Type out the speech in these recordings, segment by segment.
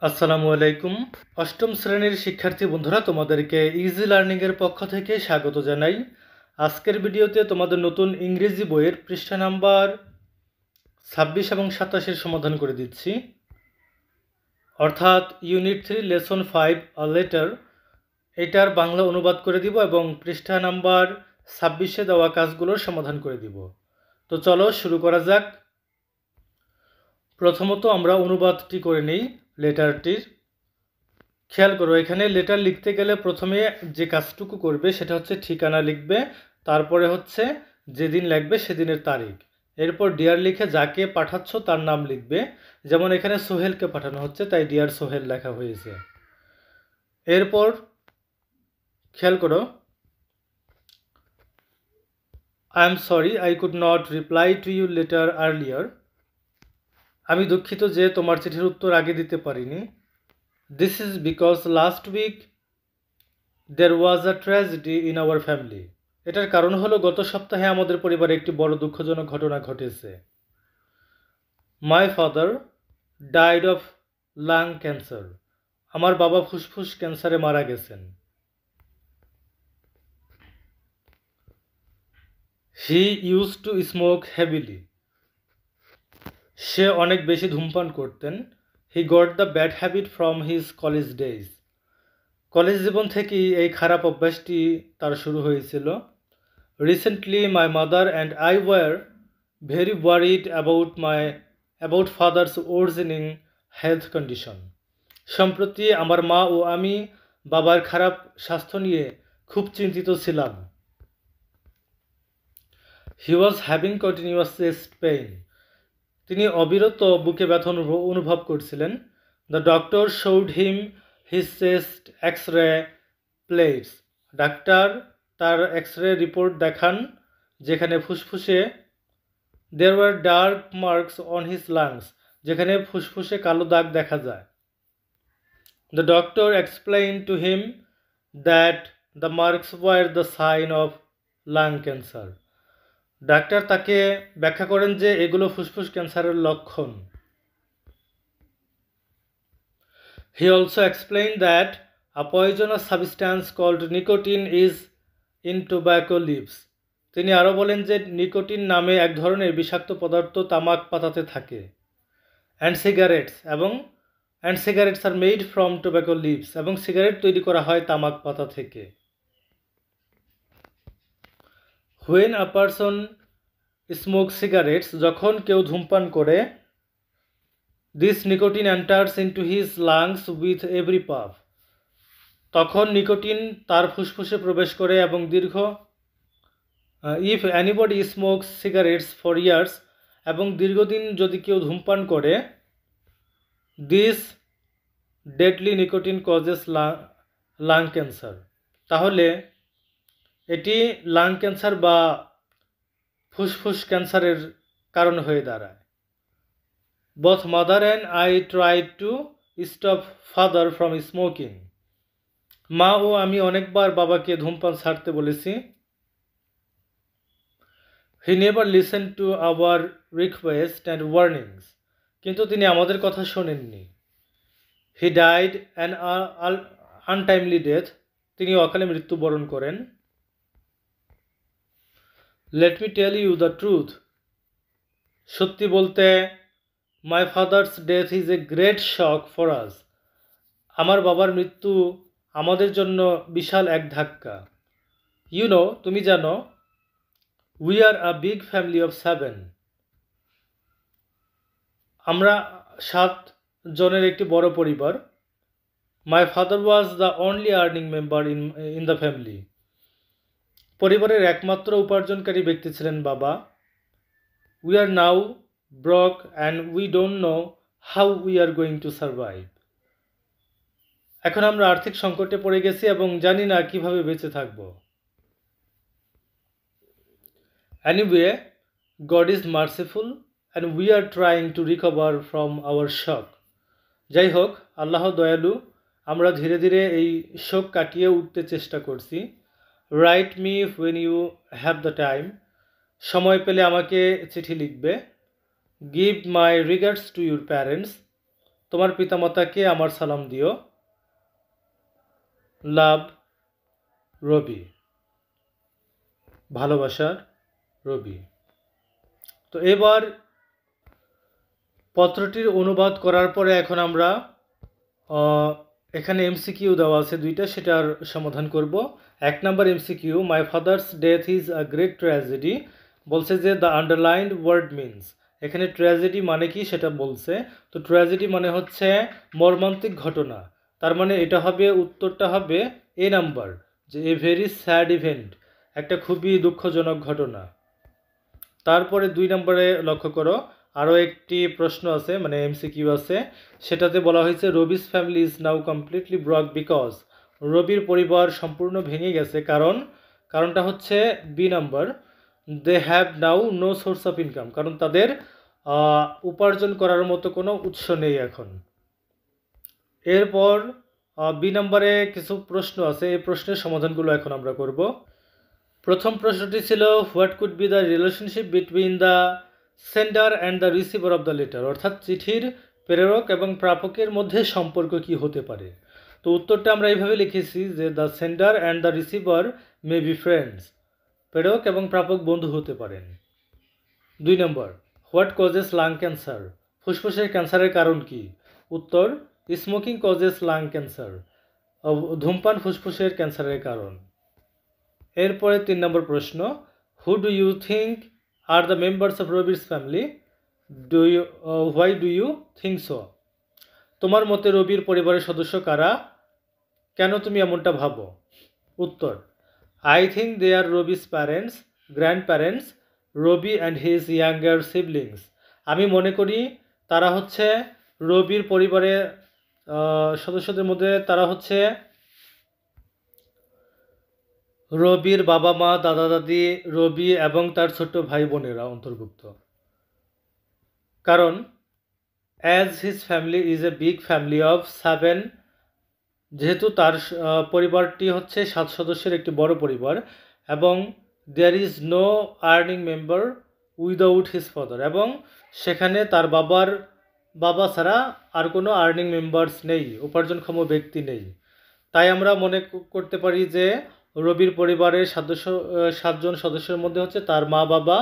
আসসালামু আলাইকুম। অষ্টম শ্রেণীর শিক্ষার্থী বন্ধুরা, তোমাদেরকে ইজি লার্নিং এর পক্ষ থেকে স্বাগত জানাই। আজকের ভিডিওতে তোমাদের নতুন ইংরেজি বইয়ের পৃষ্ঠা নাম্বার 26 এবং 27 সমাধান করে দিচ্ছি, অর্থাৎ ইউনিট 3 লেসন 5 আ লেটার, এটার বাংলা অনুবাদ করে দিব এবং পৃষ্ঠা নাম্বার 26-এ দেওয়া কাজগুলোর সমাধান করে দিব। তো চলো শুরু করা যাক। প্রথমত আমরা অনুবাদটি করে নিই লেটারটির। খেয়াল করো, এখানে লেটার লিখতে গেলে প্রথমে যে কাজটুকু করবে সেটা হচ্ছে ঠিকানা লিখবে, তারপরে হচ্ছে যেদিন লাগবে সেদিনের তারিখ, এরপর ডিয়ার লিখে যাকে পাঠাচ্ছ তার নাম লিখবে। যেমন এখানে সোহেলকে পাঠানো হচ্ছে, তাই ডিয়ার সোহেল লেখা হয়েছে। এরপর খেয়াল করো, I am sorry I could not reply to you letter earlier. আমি দুঃখিত যে তোমার চিঠির উত্তর আগে দিতে পারিনি। This is because last week there was a tragedy in our family. এটার কারণ হলো গত সপ্তাহে আমাদের পরিবারে একটি বড় দুঃখজনক ঘটনা ঘটেছে। My father died of lung cancer. আমার বাবা ফুসফুস ক্যান্সারে মারা গেছেন। He used to smoke heavily. সে অনেক বেশি ধূমপান করতেন। He got the bad habit from his college days. College জীবন থেকেই এই খারাপ অভ্যাসটি তার শুরু হয়েছিল। Recently my mother and I were very worried about father's worsening health condition. সম্প্রতি আমার মা ও আমি বাবার খারাপ স্বাস্থ্য নিয়ে খুব চিন্তিত ছিলাম। He was having continuous chest pain. তিনি অবিরত বুকে ব্যথা অনুভব করছিলেন। The doctor showed him his chest X-ray plates. Doctor তার এক্স-রে রিপোর্ট দেখান, যেখানে ফুসফুসে there were dark marks on his lungs, যেখানে ফুসফুসে কালো দাগ দেখা যায়। The doctor explained to him that the marks were the sign of lung cancer. Doctor তাকে ব্যাখ্যা করেন যে এগুলো ফুসফুস ক্যান্সারের লক্ষণ। He also explained that a poisonous substance called nicotine is in tobacco leaves. তিনি আরও বলেন যে নিকোটিন নামে এক ধরনের বিষাক্ত পদার্থ তামাক পাতাতে থাকে। And cigarettes are made from tobacco leaves, এবং সিগারেট তৈরি করা হয় তামাক পাতা থেকে। When a person smokes cigarettes, যখন কেউ ধূমপান করে, this nicotine enters into his lungs with every puff. তখন নিকোটিন তার ফুসফুসে প্রবেশ করে এবং if anybody smokes cigarettes for years, এবং দীর্ঘদিন যদি কেউ ধূমপান করে, this deadly nicotine causes lung cancer. তাহলে এটি লাং ক্যান্সার বা ফুসফুস ক্যান্সারের কারণ হয়ে দাঁড়ায়। Both mother and I tried to stop father from smoking. মা ও আমি অনেকবার বাবাকে ধূমপান ছাড়তে বলেছি। He never listened to our requests and warnings. কিন্তু তিনি আমাদের কথা শোনেননি। He died an untimely death. তিনি অকালে মৃত্যুবরণ করেন। Let me tell you the truth. সত্যি বলতে, my father's death is a great shock for us. আমার বাবার মৃত্যু আমাদের জন্য বিশাল এক ধাক্কা। You know, তুমি জানো, we are a big family of 7. আমরা 7 জনের একটি বড় পরিবার। My father was the only earning member in the family. পরিবারের একমাত্র উপার্জনকারী ব্যক্তি ছিলেন বাবা। We are now broke and we don't know how we are going to survive. এখন আমরা আর্থিক সংকটে পড়ে গেছি এবং জানি না কিভাবে বেঁচে থাকব। Anyway, God is merciful and we are trying to recover from our shock. যাই হোক, আল্লাহ দয়ালু, আমরা ধীরে ধীরে এই শোক কাটিয়ে উঠতে চেষ্টা করছি। Write me when you have the time. সময় পেলে আমাকে চিঠি লিখবে। Give my regards to your parents. তোমার পিতামাতাকে আমার সালাম দিও। লাভ, রবি, ভালোবাসার রবি। তো এবার পত্রটির অনুবাদ করার পরে এখন আমরা এখানে এমসিকিউ দেওয়া আছে দুইটা, সেটার সমাধান করব। 1 নম্বর MCQ, my father's death is a great tragedy. বলছে যে দ্য আন্ডারলাইন্ড ওয়ার্ড মিনস, এখানে ট্র্যাজেডি মানে কি সেটা বলছে। তো ট্র্যাজেডি মানে হচ্ছে মর্মান্তিক ঘটনা, তার মানে এটা হবে, উত্তরটা হবে এ নাম্বার, যে এ ভেরি স্যাড ইভেন্ট, একটা খুবই দুঃখজনক ঘটনা। তারপরে 2 নম্বরে লক্ষ্য করো, আরও একটি প্রশ্ন আছে, মানে এমসিকিউ আছে, সেটাতে বলা হয়েছে Ravi's family is now completely broke because, রবির পরিবার সম্পূর্ণ ভেঙে গেছে কারণটা হচ্ছে B number, they have now no source of income, কারণ তাদের উপার্জন করার মতো কোনো উৎস নেই এখন। এরপর বি নাম্বারে কিছু প্রশ্ন আছে, এই প্রশ্নের সমাধানগুলো এখন আমরা করব। প্রথম প্রশ্নটি ছিল what could be the relationship between the sender and the receiver of the letter, অর্থাৎ চিঠির প্রেরক এবং প্রাপকের মধ্যে সম্পর্ক কি হতে পারে। তো উত্তরটা আমরা এইভাবে লিখেছি যে the sender and the receiver may be friends, প্রেরক এবং প্রাপক বন্ধু হতে পারেন। 2 নম্বর, হোয়াট কজেস লাং ক্যান্সার, ফুসফুসের ক্যান্সারের কারণ কি। উত্তর, স্মোকিং কজেস লাং ক্যান্সার, ধূমপান ফুসফুসের ক্যান্সারের কারণ। এরপরে 3 নম্বর প্রশ্ন, who do you think are the members of রবির family, why do you think so, তোমার মতে রবির পরিবারের সদস্য কারা, কেন তুমি এমনটা ভাবো। উত্তর, I think they are Ravi's parents, grandparents, Ravi and his younger siblings, আমি মনে করি তারা হচ্ছে রবির পরিবারের সদস্যদের মধ্যে তারা হচ্ছে রবির বাবা মা, দাদা দাদি, রবি এবং তার ছোট ভাই বোনেরা অন্তর্ভুক্ত। কারণ as his family is a big family of 7, যেহেতু তার পরিবারটি হচ্ছে 7 সদস্যের একটি বড় পরিবার, এবং there is no earning member without his father, এবং সেখানে তার বাবা ছাড়া আর কোনো আর্নিং মেম্বার্স নেই, উপার্জনক্ষম ব্যক্তি নেই। তাই আমরা মনে করতে পারি যে রবির পরিবারের 7 জন সদস্যের মধ্যে হচ্ছে তার মা বাবা,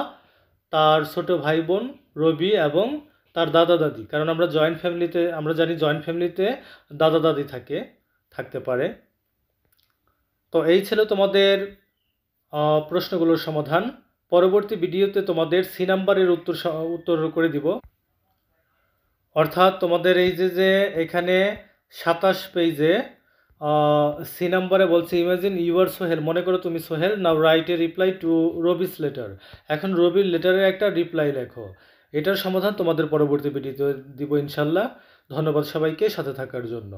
তার ছোট ভাই বোন রবি এবং তার দাদা দাদি, কারণ আমরা জানি জয়েন্ট ফ্যামিলিতে দাদা দাদি থাকতে পারে। তো এই ছিল তোমাদের প্রশ্নগুলোর সমাধান। পরবর্তী ভিডিওতে তোমাদের সি নাম্বারের উত্তর করে দিব, অর্থাৎ তোমাদের এই যে এখানে 27 পেজে সি নাম্বারে বলছে ইমাজিন ইউ আর সোহেল, মনে করো তুমি Sohel, now write a reply to Rabi's letter, এখন রবির লেটারের একটা রিপ্লাই লেখো। এটার সমাধান তোমাদের পরবর্তী ভিডিওতে দিব ইনশাল্লাহ। ধন্যবাদ সবাইকে সাথে থাকার জন্য।